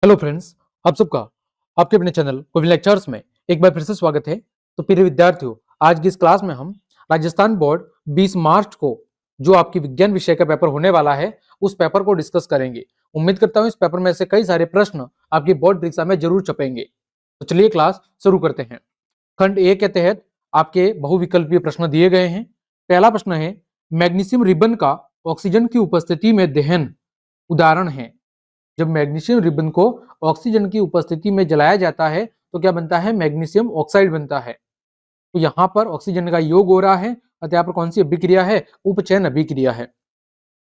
Hello friends, आप सबका आपके अपने चैनल कोविड लेक्चर्स में एक बार फिर से स्वागत है। तो प्रिय विद्यार्थियों, आज की इस क्लास में हम राजस्थान बोर्ड 20 मार्च को जो आपकी विज्ञान विषय का पेपर होने वाला है उस पेपर को डिस्कस करेंगे। उम्मीद करता हूं इस पेपर में से कई सारे प्रश्न आपकी बोर्ड परीक्षा में जरूर छपेंगे। तो चलिए क्लास शुरू करते हैं। खंड ए के तहत आपके बहुविकल्पीय प्रश्न दिए गए हैं। पहला प्रश्न है, मैग्नीशियम रिबन का ऑक्सीजन की उपस्थिति में दहन उदाहरण है। जब मैग्नीशियम रिबन को ऑक्सीजन की उपस्थिति में जलाया जाता है तो क्या बनता है? मैग्नीशियम ऑक्साइड बनता है। तो यहाँ पर ऑक्सीजन का योग हो रहा है, अतः यहाँ पर कौन सी अभिक्रिया है? उपचयन अभिक्रिया है।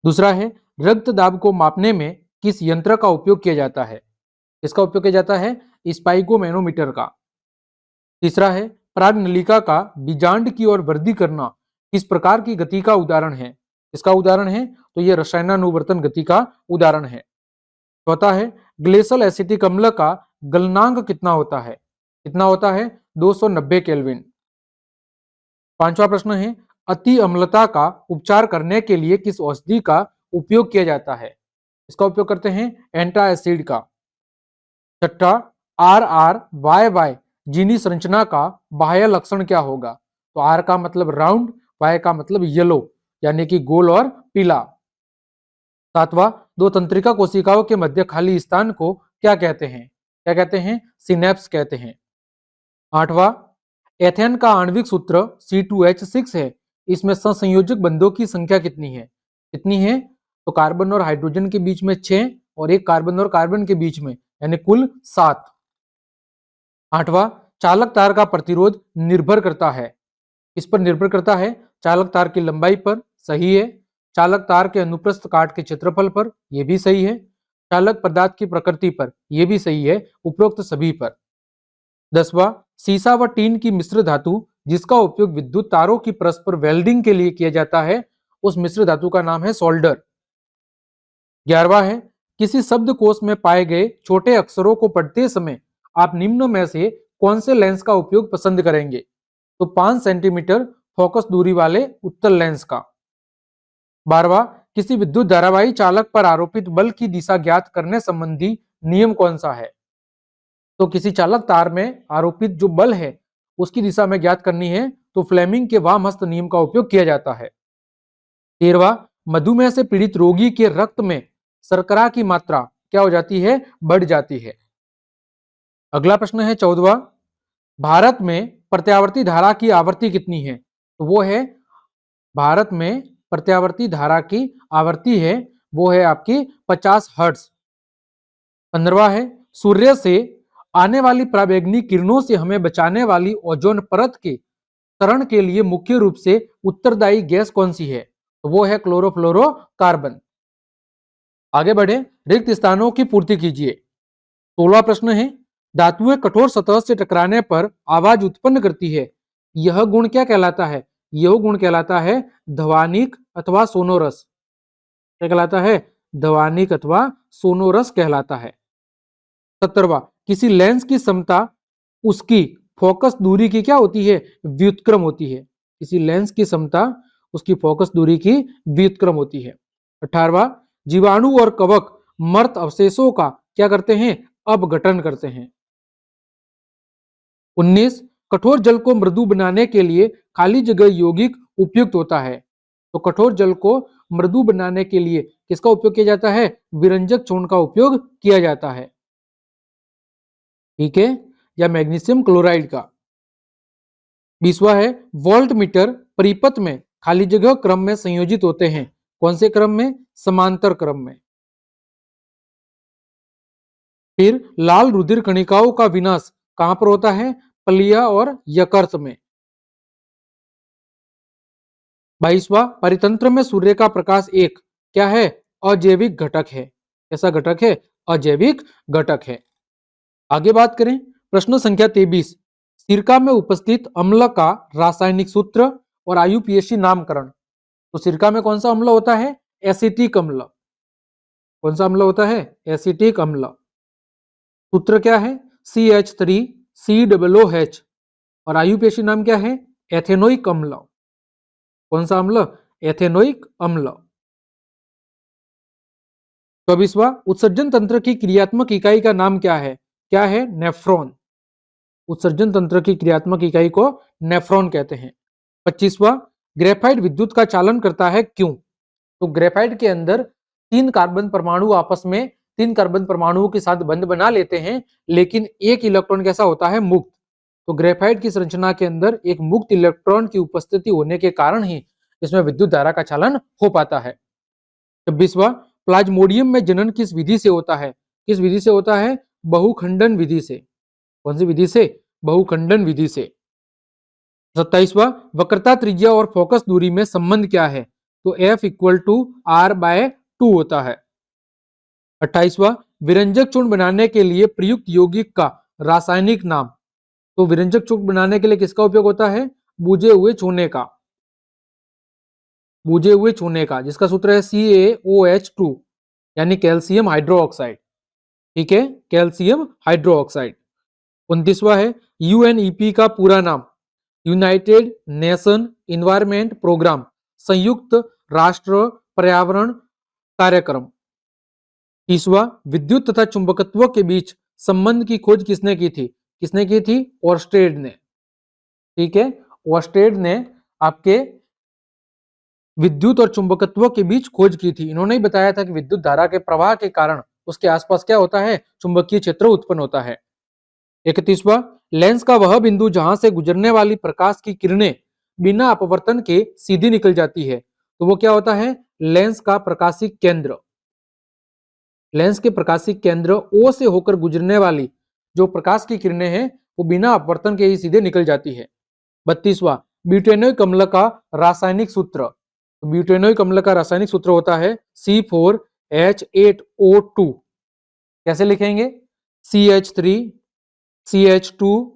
दूसरा है, रक्त दाब को मापने में किस यंत्र का उपयोग किया जाता है? इसका उपयोग किया जाता है स्पाइगोमेनोमीटर का। तीसरा है, पराग नलिका का बीजांड की ओर वृद्धि करना किस प्रकार की गति का उदाहरण है? इसका उदाहरण है तो ये रसायनानुवर्तन गति का उदाहरण है। चौथा है, ग्लेशियल एसिटिक अम्ल का गलनांक कितना होता है? कितना होता है? 290 केल्विन। पांचवा प्रश्न है, अति अम्लता का उपचार करने के लिए किस औषधि का उपयोग किया जाता है? इसका उपयोग करते हैं एंटासिड का। छठा, आर आर वाई वाई जीनी संरचना का बाह्य लक्षण क्या होगा? तो आर का मतलब राउंड, वाई का मतलब येलो यानी कि गोल और पीला। सातवां, दो तंत्रिका कोशिकाओं के मध्य खाली स्थान को क्या कहते हैं? क्या कहते हैं? सिनेप्स कहते हैं। आठवां, एथेन का आणविक सूत्र C2H6 है, इसमें सहसंयोजक बंधों की संख्या कितनी है? कितनी है? तो कार्बन और हाइड्रोजन के बीच में 6 और एक कार्बन और कार्बन के बीच में, यानी कुल 7। आठवां, चालक तार का प्रतिरोध निर्भर करता है, इस पर निर्भर करता है चालक तार की लंबाई पर, सही है। चालक तार के अनुप्रस्थ काट के क्षेत्रफल पर, यह भी सही है। चालक पदार्थ की प्रकृति पर, यह भी सही है, उपरोक्त सभी पर। 10वां, सीसा व टीन की मिश्र धातु जिसका उपयोग विद्युत तारों की परस्पर वेल्डिंग के लिए किया जाता है, उस मिश्र धातु का नाम है सोल्डर। 11वां है, किसी शब्दकोश में पाए गए छोटे अक्षरों को पढ़ते समय आप निम्न में से कौन से लेंस का उपयोग पसंद करेंगे? तो 5 सेंटीमीटर फोकस दूरी वाले उत्तल लेंस का। 12वां, किसी विद्युत धारावाही चालक पर आरोपित बल की दिशा ज्ञात करने संबंधी नियम कौन सा है? तो किसी चालक तार में आरोपित जो बल है उसकी दिशा में ज्ञात करनी है तो फ्लेमिंग के वामहस्त नियम का उपयोग किया जाता है। 13वां, मधुमेह से पीड़ित रोगी के रक्त में शर्करा की मात्रा क्या हो जाती है? बढ़ जाती है। अगला प्रश्न है 14वां, भारत में प्रत्यावर्ती धारा की आवृत्ति कितनी है? तो वो है, भारत में प्रत्यावर्ती धारा की आवृत्ति है वो है आपकी 50 हर्ट्ज। 15वां है, सूर्य से आने वाली पराबैंगनी किरणों से हमें बचाने वाली ओजोन परत के क्षरण के लिए मुख्य रूप से उत्तरदायी गैस कौन सी है? तो वो है क्लोरोफ्लोरोकार्बन। आगे बढ़े, रिक्त स्थानों की पूर्ति कीजिए। 16वां प्रश्न है, धातुएं कठोर सतह से टकराने पर आवाज उत्पन्न करती है, यह गुण क्या कहलाता है? यह गुण कहलाता है ध्वनिक अथवा सोनोरस। क्या कहलाता है? ध्वनिक अथवा सोनोरस कहलाता है। 17वां, किसी लेंस की समता उसकी फोकस दूरी की क्या होती है? व्युत्क्रम होती है। किसी लेंस की समता उसकी फोकस दूरी की व्युत्क्रम होती है। 18वां, जीवाणु और कवक मर्त अवशेषों का क्या करते हैं? अपघटन करते हैं। 19, कठोर जल को मृदु बनाने के लिए खाली जगह यौगिक उपयुक्त होता है। तो कठोर जल को मृदु बनाने के लिए किसका उपयोग किया जाता है? विरंजक चूर्ण का उपयोग किया जाता है। ठीक है, या मैग्नीशियम क्लोराइड का। 20वां है, वोल्ट मीटर परिपथ में खाली जगह क्रम में संयोजित होते हैं, कौन से क्रम में? समांतर क्रम में। फिर लाल रुधिर कणिकाओं का विनाश कहां पर होता है? पलिया और यकृत में। 22वां, परितंत्र में सूर्य का प्रकाश एक क्या है? अजैविक घटक है। कैसा घटक है? अजैविक घटक है। आगे बात करें, प्रश्न संख्या 23, सिरका में उपस्थित अम्ल का रासायनिक सूत्र और आयुपीएसी नामकरण। तो सिरका में कौन सा अम्ल होता है? एसिटिक अम्ल। कौन सा अम्ल होता है? एसिटिक अम्ल। सूत्र क्या है? CH3COOH। और आयुपीएसी नाम क्या है? एथेनोइक अम्ल। कौन सा अम्ल? एथेनोइक अम्ल। 24वां, उत्सर्जन तंत्र की क्रियात्मक इकाई का नाम क्या है? नेफ्रॉन। उत्सर्जन तंत्र की क्रियात्मक इकाई को नेफ्रॉन कहते हैं। 25वां, ग्रेफाइट विद्युत का चालन करता है, क्यों? तो ग्रेफाइट के अंदर तीन कार्बन परमाणु आपस में तीन कार्बन परमाणुओं के साथ बंध बना लेते हैं, लेकिन एक इलेक्ट्रॉन कैसा होता है? मुक्त। तो ग्रेफाइट की संरचना के अंदर एक मुक्त इलेक्ट्रॉन की उपस्थिति होने के कारण ही इसमें विद्युत धारा का चालन हो पाता है। 26वां, प्लाज्मोडियम में जनन किस विधि से होता है? किस विधि से होता है? बहुखंडन विधि से। कौन सी विधि से? बहुखंडन विधि से। 27वां, वक्रता त्रिज्या और फोकस दूरी में संबंध क्या है? तो F equal to R by 2 होता है। 28वां, विरंजक चूर्ण बनाने के लिए प्रयुक्त यौगिक का रासायनिक नाम। तो विरंजक चूर्ण बनाने के लिए किसका उपयोग होता है? बुझे हुए चूने का। बुझे हुए चूने का, जिसका सूत्र है CaOH2 यानी कैल्शियम हाइड्रोक्साइड। ठीक है, कैल्शियम हाइड्रोक्साइड। 29वां है UNEP का पूरा नाम? यूनाइटेड नेशन इन्वायरमेंट प्रोग्राम, संयुक्त राष्ट्र पर्यावरण कार्यक्रम। 30वां, विद्युत तथा चुंबकत्व के बीच संबंध की खोज किसने की थी? किसने की थी? ओर्स्टेड ने। ठीक है, ओर्स्टेड ने आपके विद्युत और चुंबकत्व के बीच खोज की थी। इन्होंने ही बताया था कि विद्युत धारा के प्रवाह के कारण उसके आसपास क्या होता है? चुंबकीय क्षेत्र उत्पन्न होता है। 31वां, लेंस का वह बिंदु जहां से गुजरने वाली प्रकाश की किरणें बिना अपवर्तन के सीधी निकल जाती है, तो वो क्या होता है? लेंस का प्रकाशिक केंद्र। लेंस के प्रकाशिक केंद्र O से होकर गुजरने वाली जो प्रकाश की किरणें हैं वो बिना अपवर्तन के ही सीधे निकल जाती है। 32वां, ब्यूटेनोइक अम्ल का रासायनिक सूत्र। ब्यूटेनोइक अम्ल का रासायनिक सूत्र होता है C4H8O2। कैसे लिखेंगे? CH3 CH2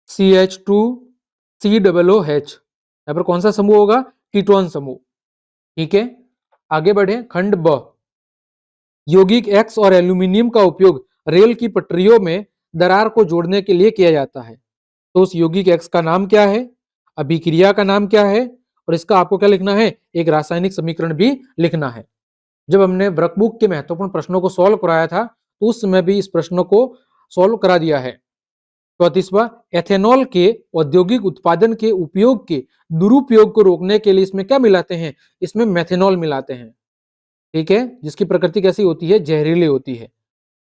CH2 COOH। यहां पर कौन सा समूह होगा? कीटोन समूह। ठीक है, आगे बढ़े। खंड ब, यौगिक X और एल्यूमिनियम का उपयोग रेल की पटरियों में दरार को जोड़ने के लिए किया जाता है। तो उस यौगिक X का नाम क्या है? अभिक्रिया का नाम क्या है? और इसका आपको क्या लिखना है? एक रासायनिक समीकरण भी लिखना है। जब हमने वर्कबुक के महत्वपूर्ण प्रश्नों को सॉल्व कराया था तो उस समय भी इस प्रश्न को सॉल्व करा दिया है। 34वां, एथेनॉल के औद्योगिक उत्पादन के उपयोग के दुरुपयोग को रोकने के लिए इसमें क्या मिलाते हैं? इसमें मेथेनॉल मिलाते हैं। ठीक है, जिसकी प्रकृति कैसी होती है? जहरीली होती है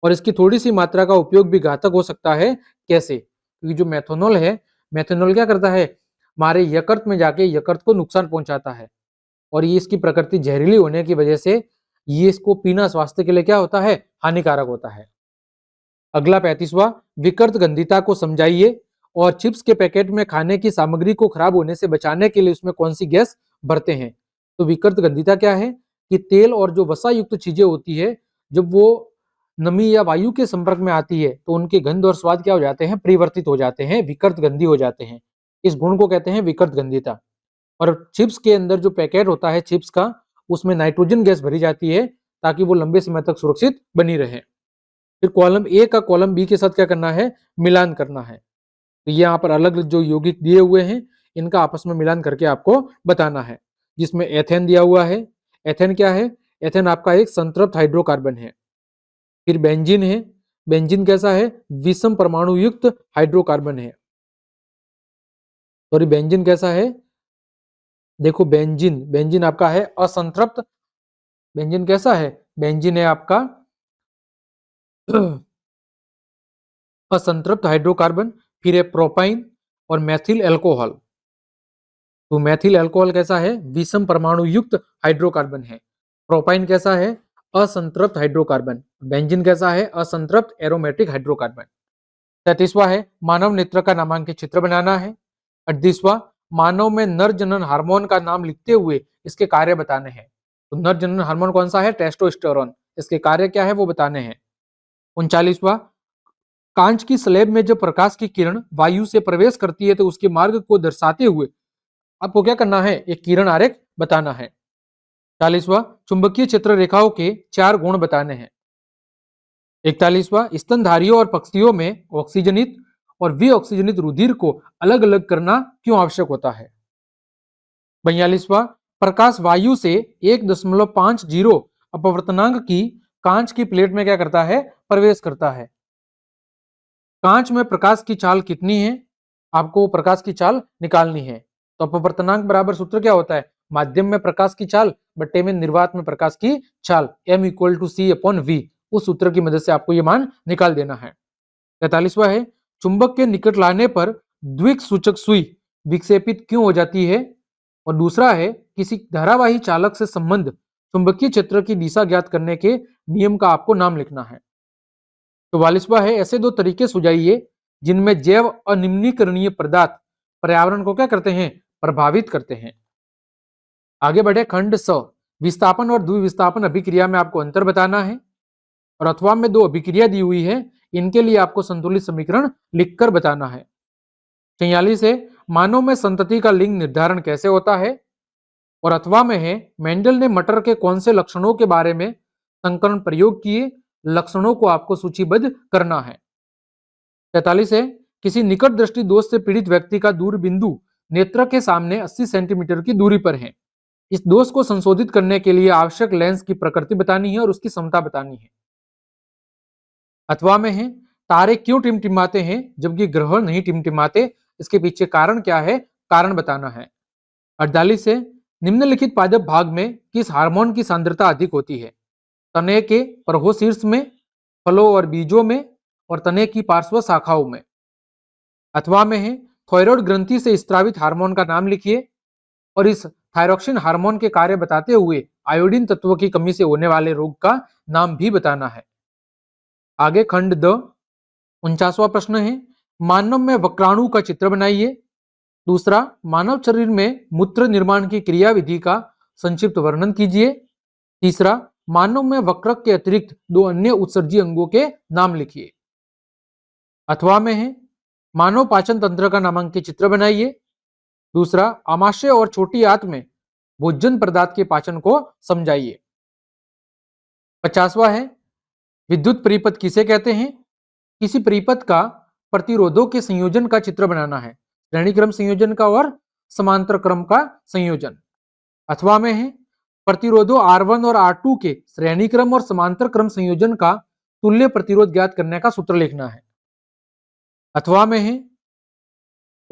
और इसकी थोड़ी सी मात्रा का उपयोग भी घातक हो सकता है। कैसे? क्योंकि जो मेथेनॉल है, मेथेनॉल क्या करता है? हमारे यकृत में जाके यकृत को नुकसान पहुंचाता है और ये इसकी प्रकृति जहरीली होने की वजह से ये इसको पीना स्वास्थ्य के लिए क्या होता है? हानिकारक होता है। अगला 35वां, विकृत गंधिता को समझाइए और चिप्स के पैकेट में खाने की सामग्री को खराब होने से बचाने के लिए उसमें कौन सी गैस भरते हैं? तो विकृत गंधिता क्या है? कि तेल और जो वसा युक्त चीजें होती है, जब वो नमी या वायु के संपर्क में आती है तो उनके गंध और स्वाद क्या हो जाते हैं? परिवर्तित हो जाते हैं, विकृत गंधी हो जाते हैं। इस गुण को कहते हैं विकृत गंधिता। और चिप्स के अंदर जो पैकेट होता है चिप्स का, उसमें नाइट्रोजन गैस भरी जाती है ताकि वो लंबे समय तक सुरक्षित बनी रहे। फिर कॉलम ए का कॉलम बी के साथ क्या करना है? मिलान करना है। तो ये यहाँ पर अलग जो यौगिक दिए हुए हैं इनका आपस में मिलान करके आपको बताना है, जिसमें एथेन दिया हुआ है। एथेन क्या है? एथेन आपका एक संतृप्त हाइड्रोकार्बन है। फिर बेंजीन है। बेंजीन कैसा है? विषम परमाणु युक्त हाइड्रोकार्बन है। सॉरी, बेंजीन कैसा है? देखो, बेंजीन बेंजीन आपका है असंतृप्त। बेंजीन कैसा है? बेंजीन है आपका असंतृप्त हाइड्रोकार्बन। फिर है प्रोपाइन और मैथिल अल्कोहल। तो मैथिल अल्कोहल कैसा है? विषम परमाणु युक्त हाइड्रोकार्बन है। प्रोपाइन कैसा है? असंतृप्त हाइड्रोकार्बन। बेंजीन कैसा है? असंतृप्त एरोमेटिक हाइड्रोकार्बन। 33वां है मानव नेत्र का नामांकित चित्र बनाना है। 38वां, मानव में नर जनन हार्मोन का नाम लिखते हुए इसके कार्य बताने हैं। तो नर जनन हार्मोन कौन सा है? टेस्टोस्टेरोन। इसके कार्य क्या है वो बताने हैं। 39वां, कांच की स्लेब में जब प्रकाश की किरण वायु से प्रवेश करती है तो उसके मार्ग को दर्शाते हुए आपको क्या करना है? एक किरण आरेख बताना है। 40वां, चुंबकीय क्षेत्र रेखाओं के 4 गुण बताने हैं। 41वां, स्तनधारियों और पक्षियों में ऑक्सीजनित और विऑक्सीजनित रुधिर को अलग अलग करना क्यों आवश्यक होता है। 42वां, प्रकाश वायु से 1.50 अपवर्तनांक की कांच की प्लेट में क्या करता है, प्रवेश करता है। कांच में प्रकाश की चाल कितनी है, आपको प्रकाश की चाल निकालनी है। तो अपवर्तनांक बराबर सूत्र क्या होता है, माध्यम में प्रकाश की चाल बट्टे में निर्वात में प्रकाश की चाल, m equal to C upon V. उस सूत्र की मदद से आपको ये मान निकाल देना है। 43वां है, चुंबक के निकट लाने पर द्विक सूचक सुई विक्षेपित क्यों हो जाती है। और दूसरा है, किसी धारावाही चालक से संबंध चुंबकीय क्षेत्र की दिशा ज्ञात करने के नियम का आपको नाम लिखना है। 44वां है, ऐसे दो तरीके सुझाइए जिनमें जैव अनिम्नीकरणीय पदार्थ पर्यावरण को क्या करते हैं, प्रभावित करते हैं। आगे बढ़े, खंड स, विस्थापन और द्विविस्थापन अभिक्रिया में आपको अंतर बताना है। और अथवा में दो अभिक्रिया दी हुई है, इनके लिए आपको संतुलित समीकरण लिखकर बताना है। 46 है, मानव में संतति का लिंग निर्धारण कैसे होता है। और अथवा में है, मेंडल ने मटर के कौन से लक्षणों के बारे में संकरण प्रयोग किए, लक्षणों को आपको सूचीबद्ध करना है। 43 है, किसी निकट दृष्टि दोष से पीड़ित व्यक्ति का दूर बिंदु नेत्र के सामने 80 सेंटीमीटर की दूरी पर है। इस दोष को संशोधित करने के लिए आवश्यक लेंस की प्रकृति बतानी है और उसकी क्षमता बतानी है। अथवा में है, तारे क्यों टिमटिमाते हैं जबकि ग्रह नहीं टिमटिमाते, इसके पीछे कारण क्या है, कारण बताना है। 48 है, निम्नलिखित पादप भाग में किस हार्मोन की सांद्रता अधिक होती है, तने के प्रहोशीर्ष में, फलों और बीजों में, और तने की पार्श्व शाखाओं में। अथवा में है, थायराइड ग्रंथि से स्त्रावित हार्मोन का नाम लिखिए और इस थायरोक्सिन हार्मोन के कार्य बताते हुए आयोडीन तत्व की कमी से होने वाले रोग का नाम भी बताना है। आगे खंड द, 49वां प्रश्न है, मानव में वक्राणु का चित्र बनाइए। दूसरा, मानव शरीर में मूत्र निर्माण की क्रियाविधि का संक्षिप्त वर्णन कीजिए। तीसरा, मानव में वक्रक के अतिरिक्त दो अन्य उत्सर्जी अंगों के नाम लिखिए। अथवा में है, मानव पाचन तंत्र का नामांकित चित्र बनाइए। दूसरा, आमाशय और छोटी आंत में भोजन पदार्थ के पाचन को समझाइए। 50वां है, विद्युत परिपथ किसे कहते हैं। किसी परिपथ का प्रतिरोधों के संयोजन का चित्र बनाना है, श्रेणी क्रम संयोजन का और समांतर क्रम का संयोजन। अथवा में है, प्रतिरोधों R1 और R2 के श्रेणी क्रम और समांतर क्रम संयोजन का तुल्य प्रतिरोध ज्ञात करने का सूत्र लिखना है। अथवा में है,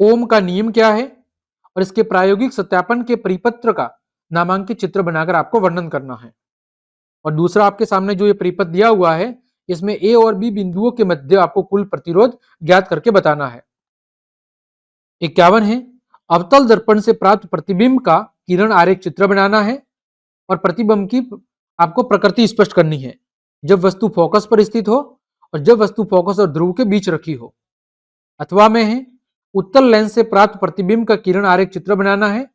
ओम का नियम क्या है और इसके प्रायोगिक सत्यापन के परिपत्र का नामांकित चित्र बनाकर आपको वर्णन करना है। और दूसरा, आपके सामने जो ये परिपथ दिया हुआ है, इसमें ए और बी बिंदुओं के मध्य आपको कुल प्रतिरोध ज्ञात करके बताना है। 51 है, अवतल दर्पण से प्राप्त प्रतिबिंब का किरण आरेख चित्र बनाना है और प्रतिबिंब की आपको प्रकृति स्पष्ट करनी है, जब वस्तु फोकस पर स्थित हो और जब वस्तु फोकस और ध्रुव के बीच रखी हो। अथवा में है, उत्तल लेंस से प्राप्त प्रतिबिंब का किरण आरेख चित्र बनाना है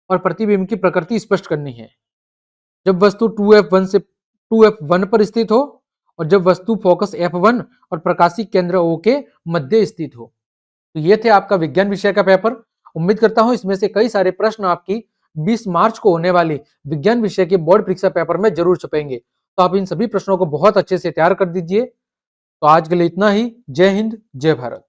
और प्रतिबिंब की प्रकृति स्पष्ट करनी है, जब वस्तु 2f1 पर स्थित हो और जब वस्तु फोकस f1 और प्रकाशी केंद्र O के मध्य स्थित हो। तो ये थे आपका विज्ञान विषय का पेपर। उम्मीद करता हूं इसमें से कई सारे प्रश्न आपकी 20 मार्च को होने वाली विज्ञान विषय के बोर्ड परीक्षा पेपर में जरूर छपेंगे। तो आप इन सभी प्रश्नों को बहुत अच्छे से तैयार कर दीजिए। तो आज के लिए इतना ही। जय हिंद, जय भारत।